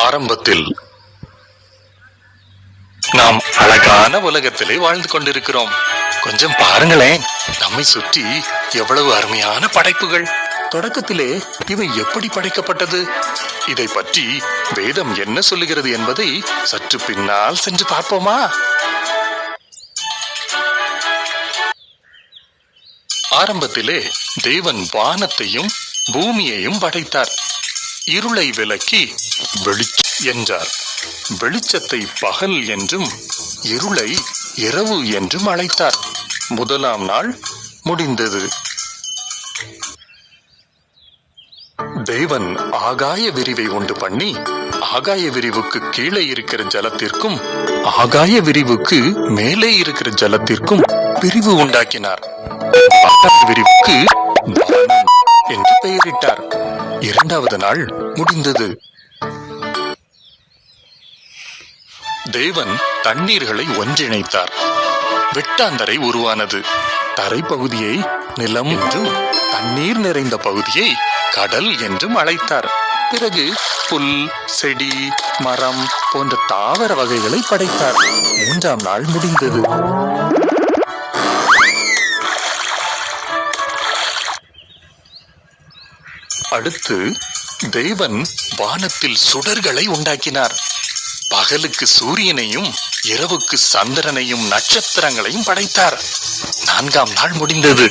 ஆரம்பத்தில் நாம் அழகான உலகத்திலே வாழ்ந்து கொண்டிருக்கிறோம். கொஞ்சம் பாருங்களேன், நம்மை சுற்றி எவ்வளவு அருமையான படைப்புகள். தொடக்கத்திலே இவை எப்படி படைக்கப்பட்டது? இதை பற்றி வேதம் என்ன சொல்லுகிறது என்பதை சற்று பின்னால் சென்று பார்ப்போமா? ஆரம்பத்திலே தேவன் வானத்தையும் பூமியையும் படைத்தார். இருளை விலக்கி வெளிச்சம் என்றார். வெளிச்சத்தை பகல் என்றும் இருளை இரவு என்றும் அழைத்தார். முதலாம் நாள் முடிந்தது. தேவன் ஆகாய விரிவை உண்டு பண்ணி ஆகாய விரிவுக்கு கீழே இருக்கிற ஜலத்திற்கும் ஆகாய விரிவுக்கு மேலே இருக்கிற ஜலத்திற்கும் பிரிவு உண்டாக்கினார். விரிவுக்கு வானம் என்று பெயரிட்டார். இரண்டாவது நாள் முடிந்தது. தேவன் தண்ணீர்களை ஒன்றிணைத்தார். வெட்டாந்தரை உருவானது. தரைப்பகுதியை நிலம் என்றும் தண்ணீர் நிறைந்த பகுதியை கடல் என்றும் அழைத்தார். பிறகு புல், செடி, மரம் போன்ற தாவர வகைகளை படைத்தார். மூன்றாம் நாள் முடிந்தது. அடுத்து தேவன் வானத்தில் சுடர்களை உண்டாக்கினார். பகலுக்கு சூரியனையும் இரவுக்கு சந்திரனையும் நட்சத்திரங்களையும் படைத்தார். நான்காம் நாள் முடிந்தது.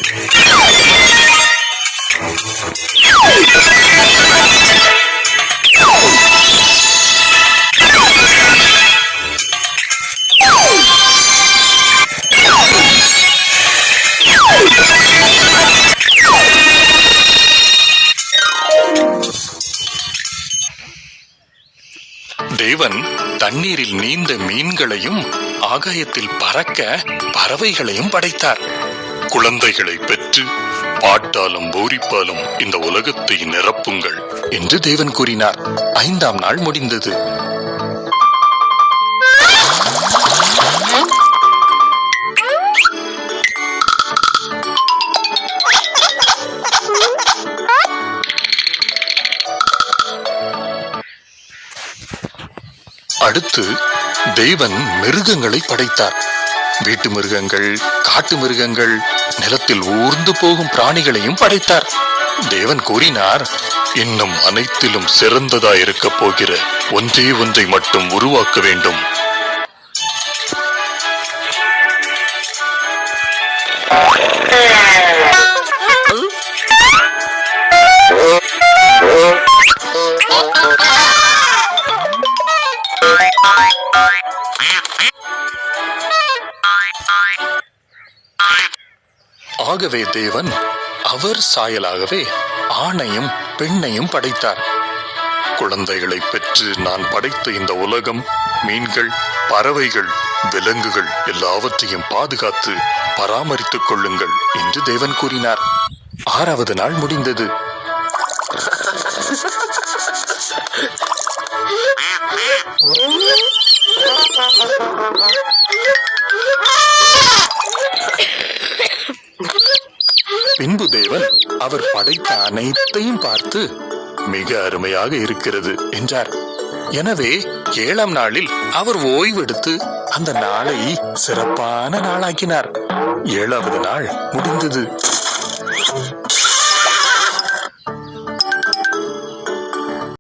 தேவன் தண்ணீரில் நீந்த மீன்களையும் ஆகாயத்தில் பறக்க பறவைகளையும் படைத்தார். குழந்தைகளை பெற்று பாட்டாலும் பூரிப்பாலும் இந்த உலகத்தை நிரப்புங்கள் என்று தேவன் கூறினார். ஐந்தாம் நாள் முடிந்தது. அடுத்து தேவன் மிருகங்களை படைத்தார். வீட்டு மிருகங்கள், காட்டு மிருகங்கள், நிலத்தில் ஊர்ந்து போகும் பிராணிகளையும் படைத்தார். தேவன் கூறினார், இன்னும் அனைத்திலும் சிறந்ததாய் இருக்க போகிற ஒன்றே ஒன்றை மட்டும் உருவாக்க வேண்டும். ஆகவே தேவன் அவர் சாயலாகவே ஆணையும் பெண்ணையும் படைத்தார். குழந்தைகளை பெற்று நான் படைத்த இந்த உலகம் மீன்கள், பறவைகள், விலங்குகள் எல்லாவற்றையும் பாதுகாத்து பராமரித்துக் கொள்ளுங்கள் என்று தேவன் கூறினார். ஆறாவது நாள் முடிந்தது. பின்பு தேவன் அவர் படைத்த அனைத்தையும் பார்த்து மிக அருமையாக இருக்கிறது என்றார். எனவே 7ஆம் நாளில் அவர் ஓய்வெடுத்து அந்த நாளை சிறப்பான நாளாக்கினார். 7வது நாள் முடிந்தது.